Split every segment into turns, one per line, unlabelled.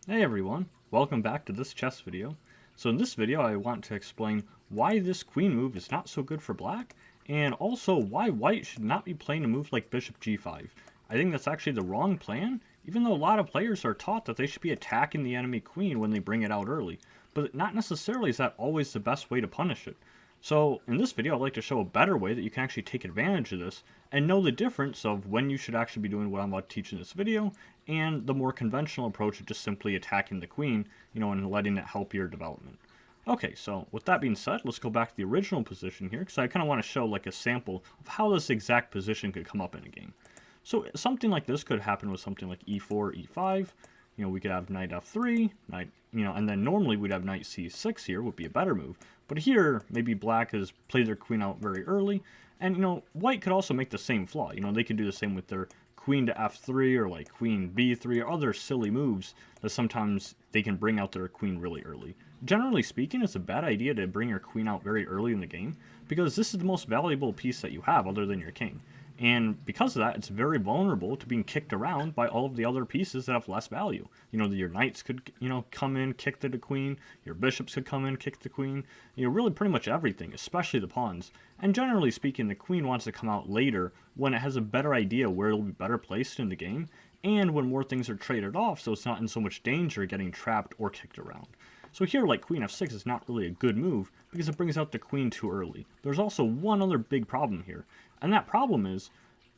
Hey everyone, welcome back to this chess video. So in this video I want to explain why this queen move is not so good for black, and also why white should not be playing a move like bishop g5. I think that's actually the wrong plan, even though a lot of players are taught that they should be attacking the enemy queen when they bring it out early, but not necessarily is that always the best way to punish it. So in this video I'd like to show a better way that you can actually take advantage of this and know the difference of when you should actually be doing what I'm about to teach in this video and the more conventional approach of just simply attacking the queen, and letting it help your development. Okay, so with that being said, let's go back to the original position here because I kind of want to show like a sample of how this exact position could come up in a game. So something like this could happen with something like e4, e5. We could have knight f3, knight, and then normally we'd have knight c6 here would be a better move. But here, maybe black has played their queen out very early, and, white could also make the same flaw. They could do the same with their queen to f3 or like queen b3 or other silly moves that sometimes they can bring out their queen really early. Generally speaking, it's a bad idea to bring your queen out very early in the game because this is the most valuable piece that you have other than your king. And because of that, it's very vulnerable to being kicked around by all of the other pieces that have less value. Your knights could, come in, kick the queen. Your bishops could come in, kick the queen. Really pretty much everything, especially the pawns. And generally speaking, the queen wants to come out later when it has a better idea where it'll be better placed in the game, and when more things are traded off so it's not in so much danger getting trapped or kicked around. So here, like queen f6 is not really a good move because it brings out the queen too early. There's also one other big problem here, and that problem is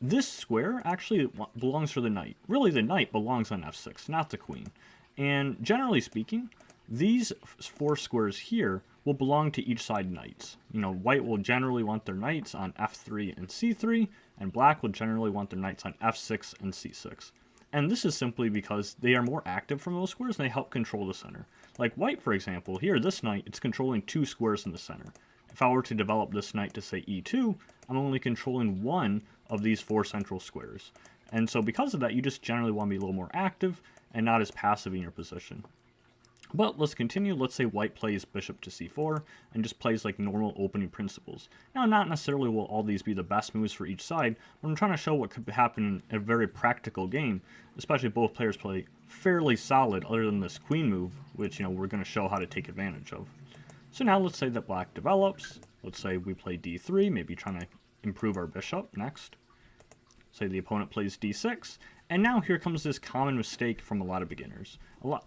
this square actually belongs to the knight. Really, the knight belongs on f6, not the queen. And generally speaking, these four squares here will belong to each side knights. White will generally want their knights on f3 and c3, and black will generally want their knights on f6 and c6. And this is simply because they are more active from those squares and they help control the center. Like white, for example, here, this knight, it's controlling two squares in the center. If I were to develop this knight to, say, e2, I'm only controlling one of these four central squares. And so because of that, you just generally want to be a little more active and not as passive in your position. But let's continue. Let's say white plays bishop to c4 and just plays like normal opening principles. Now, not necessarily will all these be the best moves for each side, but I'm trying to show what could happen in a very practical game, especially if both players play fairly solid other than this queen move, which, we're going to show how to take advantage of. So now let's say that black develops. Let's say we play d3, maybe trying to improve our bishop next. Say the opponent plays d6, and now here comes this common mistake from a lot of beginners.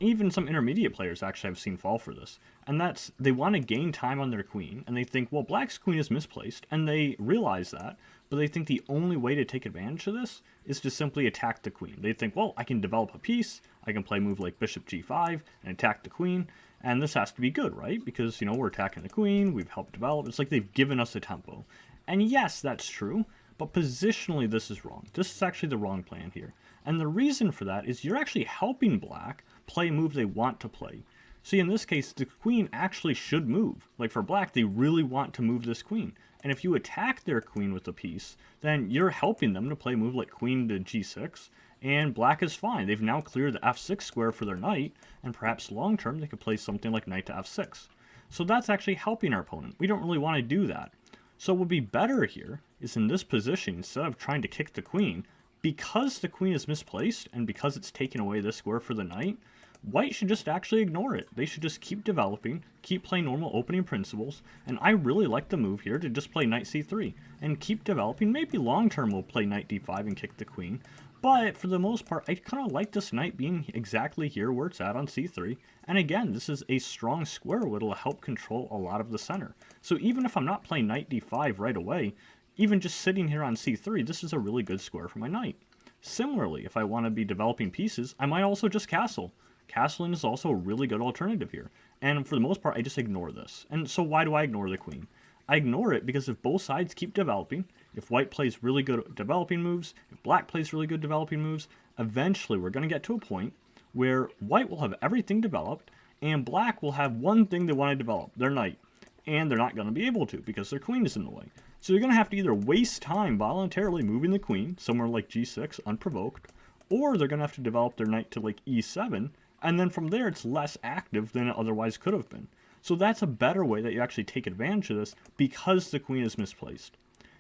Even some intermediate players actually I've seen fall for this, and that's they want to gain time on their queen, and they think, well, black's queen is misplaced, and they realize that, but they think the only way to take advantage of this is to simply attack the queen. They think, well, I can develop a piece, I can play a move like bishop g5 and attack the queen, and this has to be good, right? Because, we're attacking the queen, we've helped develop, it's like they've given us a tempo. And yes, that's true, but positionally this is wrong. This is actually the wrong plan here. And the reason for that is you're actually helping black play a move they want to play. See, in this case, the queen actually should move. Like for black, they really want to move this queen. And if you attack their queen with a piece, then you're helping them to play a move like queen to g6, and black is fine. They've now cleared the f6 square for their knight, and perhaps long term they could play something like knight to f6. So that's actually helping our opponent. We don't really want to do that. So what would be better here is in this position, instead of trying to kick the queen, because the queen is misplaced and because it's taking away this square for the knight, white should just actually ignore it. They should just keep developing, keep playing normal opening principles, and I really like the move here to just play knight c3 and keep developing. Maybe long term we'll play knight d5 and kick the queen, but for the most part, I kind of like this knight being exactly here where it's at on c3. And again, this is a strong square which will help control a lot of the center. So even if I'm not playing knight d5 right away, even just sitting here on c3, this is a really good square for my knight. Similarly, if I want to be developing pieces, I might also just castle. Castling is also a really good alternative here. And for the most part, I just ignore this. And so why do I ignore the queen? I ignore it because if both sides keep developing, if white plays really good developing moves, if black plays really good developing moves, eventually we're going to get to a point where white will have everything developed and black will have one thing they want to develop, their knight. And they're not going to be able to because their queen is in the way. So you're going to have to either waste time voluntarily moving the queen somewhere like g6 unprovoked, or they're going to have to develop their knight to like e7, and then from there it's less active than it otherwise could have been. So that's a better way that you actually take advantage of this because the queen is misplaced.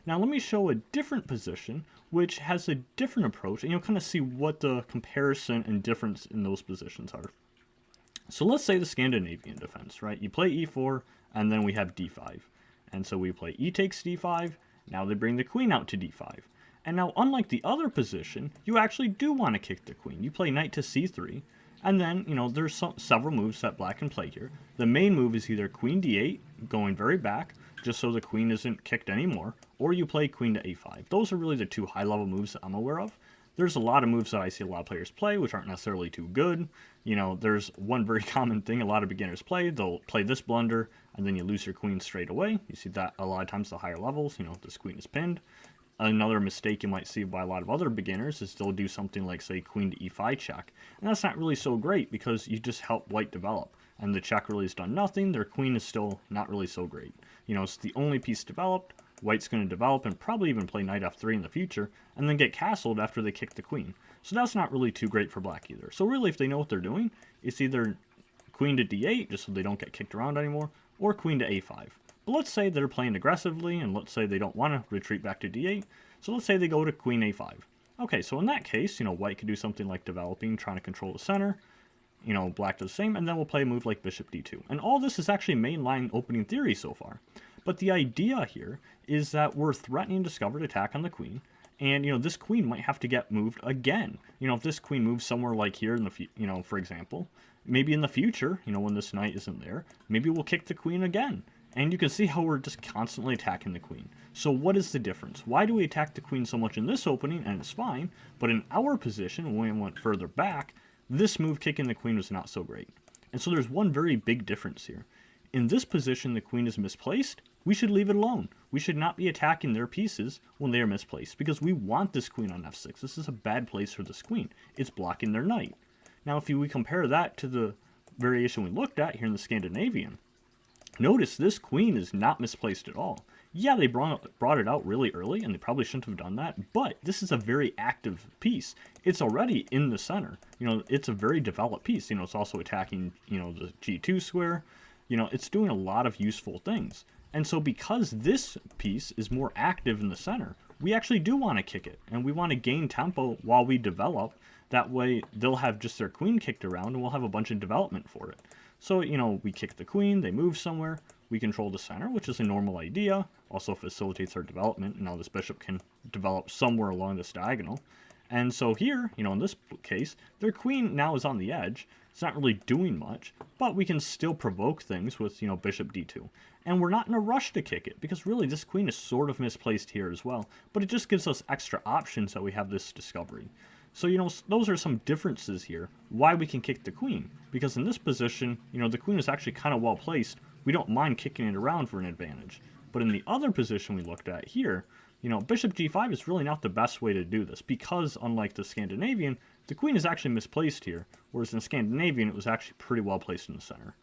Now let me show a different position which has a different approach, and you'll kind of see what the comparison and difference in those positions are. So let's say the Scandinavian defense, right? You play e4, and then we have d5. And so we play e takes d5, now they bring the queen out to d5. And now, unlike the other position, you actually do want to kick the queen. You play knight to c3, and then, there's several moves that black can play here. The main move is either queen d8, going very back, just so the queen isn't kicked anymore, or you play queen to a5. Those are really the two high-level moves that I'm aware of. There's a lot of moves that I see a lot of players play, which aren't necessarily too good. There's one very common thing a lot of beginners play. They'll play this blunder, and then you lose your queen straight away. You see that a lot of times the higher levels, this queen is pinned. Another mistake you might see by a lot of other beginners is they'll do something like, say, queen to e5 check. And that's not really so great because you just help white develop. And the check really has done nothing. Their queen is still not really so great. It's the only piece developed. White's going to develop and probably even play knight f3 in the future, and then get castled after they kick the queen. So that's not really too great for black either. So really, if they know what they're doing, it's either queen to d8, just so they don't get kicked around anymore, or queen to a5. But let's say they're playing aggressively, and let's say they don't want to retreat back to d8, so let's say they go to queen a5. Okay, so in that case, white could do something like developing, trying to control the center, black does the same, and then we'll play a move like bishop d2. And all this is actually mainline opening theory so far. But the idea here is that we're threatening discovered attack on the queen, and this queen might have to get moved again. If this queen moves somewhere like here in the for example, maybe in the future, when this knight isn't there, maybe we'll kick the queen again. And you can see how we're just constantly attacking the queen. So what is the difference? Why do we attack the queen so much in this opening, and it's fine, but in our position, when we went further back, this move kicking the queen was not so great. And so there's one very big difference here. In this position, the queen is misplaced. We should leave it alone. We should not be attacking their pieces when they are misplaced, because we want this queen on f6. This is a bad place for this queen. It's blocking their knight. Now, if we compare that to the variation we looked at here in the Scandinavian, notice this queen is not misplaced at all. Yeah, they brought it out really early, and they probably shouldn't have done that, but this is a very active piece. It's already in the center. It's a very developed piece. It's also attacking, the g2 square. It's doing a lot of useful things. And so because this piece is more active in the center, we actually do want to kick it, and we want to gain tempo while we develop. That way, they'll have just their queen kicked around, and we'll have a bunch of development for it. So, we kick the queen, they move somewhere, we control the center, which is a normal idea, also facilitates our development, and now this bishop can develop somewhere along this diagonal. And so here, in this case, their queen now is on the edge. It's not really doing much, but we can still provoke things with, bishop d2. And we're not in a rush to kick it, because really this queen is sort of misplaced here as well, but it just gives us extra options that we have this discovery. So, those are some differences here, why we can kick the queen. Because in this position, the queen is actually kind of well placed. We don't mind kicking it around for an advantage. But in the other position we looked at here, bishop g5 is really not the best way to do this, because unlike the Scandinavian, the queen is actually misplaced here, whereas in Scandinavian it was actually pretty well placed in the center.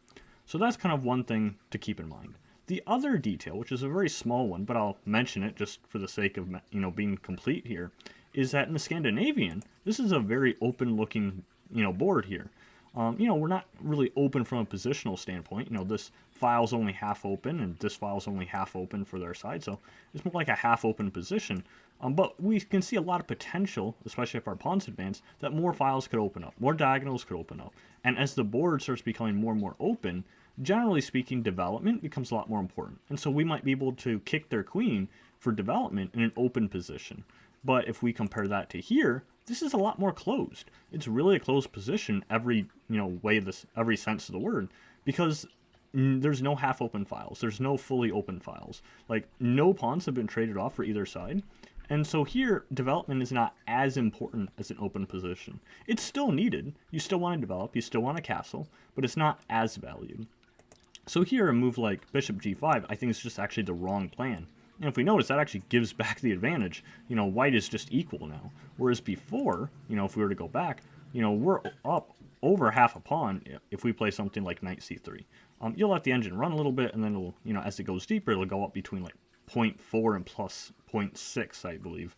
So that's kind of one thing to keep in mind. The other detail, which is a very small one, but I'll mention it just for the sake of being complete here, is that in the Scandinavian, this is a very open-looking board here. We're not really open from a positional standpoint. This file's only half open, and this file's only half open for their side, so it's more like a half-open position. But we can see a lot of potential, especially if our pawns advance, that more files could open up, more diagonals could open up. And as the board starts becoming more and more open, generally speaking, development becomes a lot more important. And so we might be able to kick their queen for development in an open position. But if we compare that to here, this is a lot more closed. It's really a closed position every every sense of the word, because there's no half open files. There's no fully open files. Like, no pawns have been traded off for either side. And so here, development is not as important as an open position. It's still needed. You still want to develop. You still want a castle, but it's not as valued. So here, a move like bishop g5, I think is just actually the wrong plan. And if we notice, that actually gives back the advantage. White is just equal now. Whereas before, if we were to go back, we're up over half a pawn if we play something like knight c3. You'll let the engine run a little bit, and then it'll, as it goes deeper, it'll go up between like 0.4 and plus 0.6, I believe.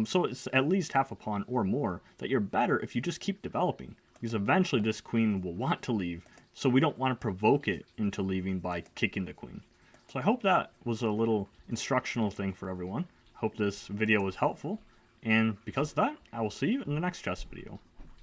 So it's at least half a pawn or more that you're better if you just keep developing, because eventually this queen will want to leave, so we don't want to provoke it into leaving by kicking the queen. So I hope that was a little instructional thing for everyone. Hope this video was helpful, and because of that, I will see you in the next chess video.